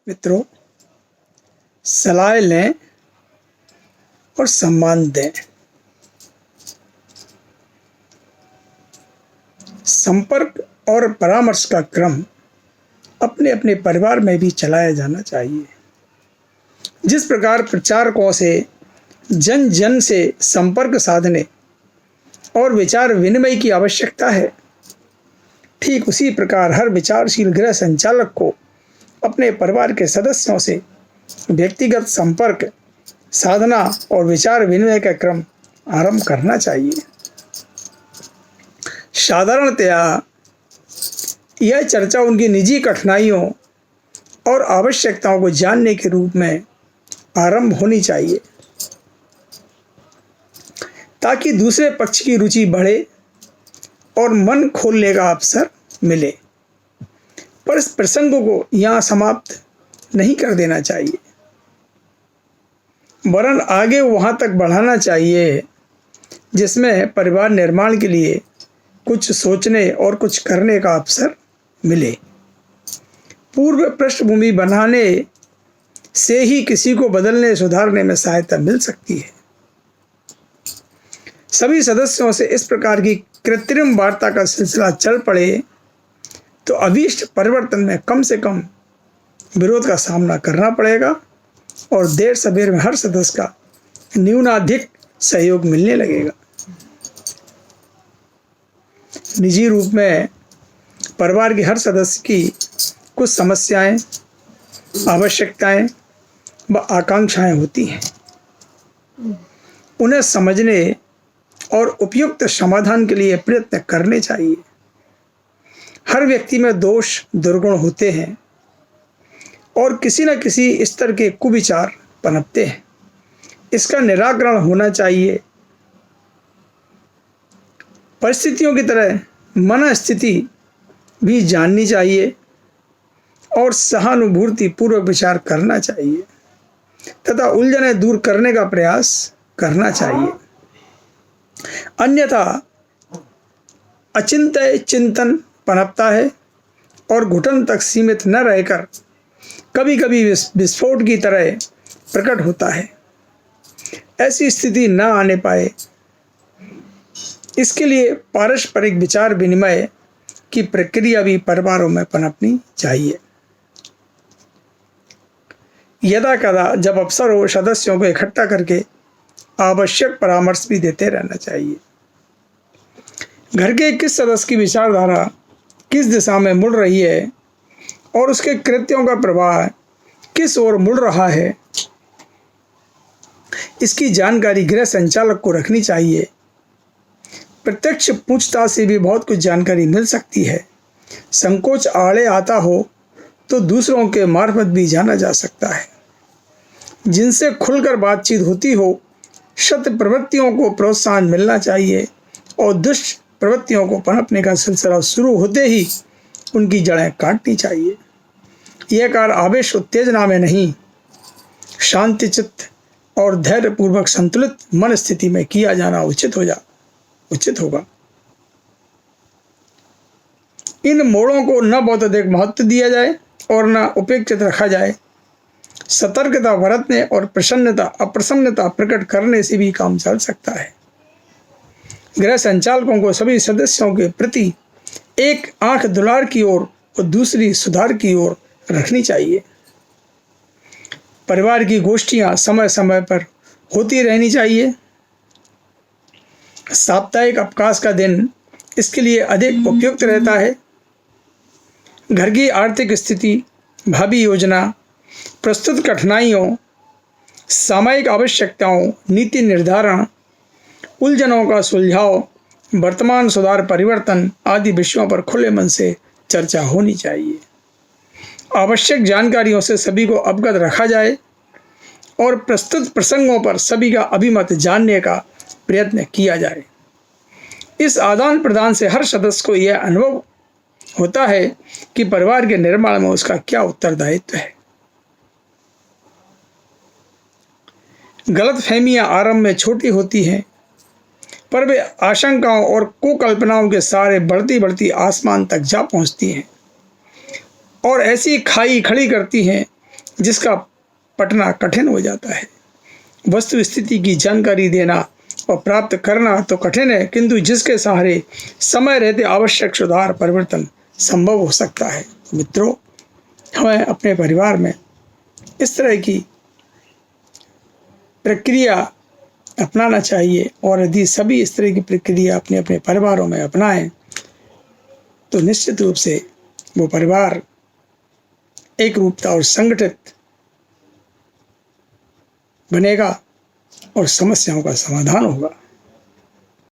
मित्रों, सलाह लें और सम्मान दें। संपर्क और परामर्श का क्रम अपने अपने परिवार में भी चलाया जाना चाहिए। जिस प्रकार प्रचारकों से जन जन से संपर्क साधने और विचार विनिमय की आवश्यकता है, ठीक उसी प्रकार हर विचारशील गृह संचालक को अपने परिवार के सदस्यों से व्यक्तिगत संपर्क साधना और विचार विनिमय का क्रम आरंभ करना चाहिए। साधारणतया यह चर्चा उनकी निजी कठिनाइयों और आवश्यकताओं को जानने के रूप में आरंभ होनी चाहिए, ताकि दूसरे पक्ष की रुचि बढ़े और मन खोलने का अवसर मिले। पर इस प्रसंग को यहाँ समाप्त नहीं कर देना चाहिए, वरन आगे वहाँ तक बढ़ाना चाहिए जिसमें परिवार निर्माण के लिए कुछ सोचने और कुछ करने का अवसर मिले। पूर्व पृष्ठभूमि बनाने से ही किसी को बदलने सुधारने में सहायता मिल सकती है। सभी सदस्यों से इस प्रकार की कृत्रिम वार्ता का सिलसिला चल पड़े तो अभीष्ट परिवर्तन में कम से कम विरोध का सामना करना पड़ेगा और देर सबेर में हर सदस्य का न्यूनाधिक सहयोग मिलने लगेगा। निजी रूप में परिवार के हर सदस्य की कुछ समस्याएं, आवश्यकताएं व आकांक्षाएं होती हैं। उन्हें समझने और उपयुक्त समाधान के लिए प्रयत्न करने चाहिए। हर व्यक्ति में दोष दुर्गुण होते हैं और किसी न किसी स्तर के कुविचार पनपते हैं। इसका निराकरण होना चाहिए। परिस्थितियों की तरह मन स्थिति भी जाननी चाहिए और सहानुभूति पूर्वक विचार करना चाहिए तथा उलझनें दूर करने का प्रयास करना चाहिए। अन्यथा अचिंत्य चिंतन पनपता है और घुटन तक सीमित न रहकर कभी कभी विस्फोट की तरह प्रकट होता है। ऐसी स्थिति न आने पाए, इसके लिए पारस्परिक विचार विनिमय की प्रक्रिया भी परिवारों में पनपनी चाहिए। यदा कदा जब अवसर हो, सदस्यों को इकट्ठा करके आवश्यक परामर्श भी देते रहना चाहिए। घर के किस सदस्य की विचारधारा किस दिशा में मुड़ रही है और उसके कृत्यों का प्रवाह किस ओर मुड़ रहा है, इसकी जानकारी गृह संचालक को रखनी चाहिए। प्रत्यक्ष पूछताछ से भी बहुत कुछ जानकारी मिल सकती है। संकोच आड़े आता हो तो दूसरों के मार्फत भी जाना जा सकता है। जिनसे खुलकर बातचीत होती हो, सत्य प्रवृत्तियों को प्रोत्साहन मिलना चाहिए और दुष्ट प्रवृत्तियों को पनपने का सिलसिला शुरू होते ही उनकी जड़ें काटनी चाहिए। यह कार्य आवेश उत्तेजना में नहीं, शांति चित्त और धैर्यपूर्वक संतुलित मन स्थिति में किया जाना उचित होगा। इन मोड़ों को न बहुत अधिक महत्व दिया जाए और न उपेक्षित रखा जाए। सतर्कता बरतने और अप्रसन्नता प्रकट करने से भी काम चल सकता है। गृह संचालकों को सभी सदस्यों के प्रति एक आंख दुलार की ओर और दूसरी सुधार की ओर रखनी चाहिए। परिवार की गोष्ठियां समय समय पर होती रहनी चाहिए। साप्ताहिक अवकाश का दिन इसके लिए अधिक उपयुक्त रहता है। घर की आर्थिक स्थिति, भावी योजना, प्रस्तुत कठिनाइयों, सामयिक आवश्यकताओं, नीति निर्धारण, उलझनों का सुलझाव, वर्तमान सुधार परिवर्तन आदि विषयों पर खुले मन से चर्चा होनी चाहिए। आवश्यक जानकारियों से सभी को अवगत रखा जाए और प्रस्तुत प्रसंगों पर सभी का अभिमत जानने का प्रयत्न किया जाए। इस आदान प्रदान से हर सदस्य को यह अनुभव होता है कि परिवार के निर्माण में उसका क्या उत्तरदायित्व है। गलतफहमियां आरंभ में छोटी होती हैं, पर वे आशंकाओं और कुकल्पनाओं के सहारे बढ़ती बढ़ती आसमान तक जा पहुंचती हैं और ऐसी खाई खड़ी करती हैं जिसका पटना कठिन हो जाता है। वस्तु स्थिति की जानकारी देना और प्राप्त करना तो कठिन है, किंतु जिसके सहारे समय रहते आवश्यक सुधार परिवर्तन संभव हो सकता है। मित्रों, हमें अपने परिवार में इस तरह की प्रक्रिया अपनाना चाहिए, और यदि सभी इस तरह की प्रक्रिया अपने अपने परिवारों में अपनाएं तो निश्चित रूप से वो परिवार एक रूपता और संगठित बनेगा और समस्याओं का समाधान होगा।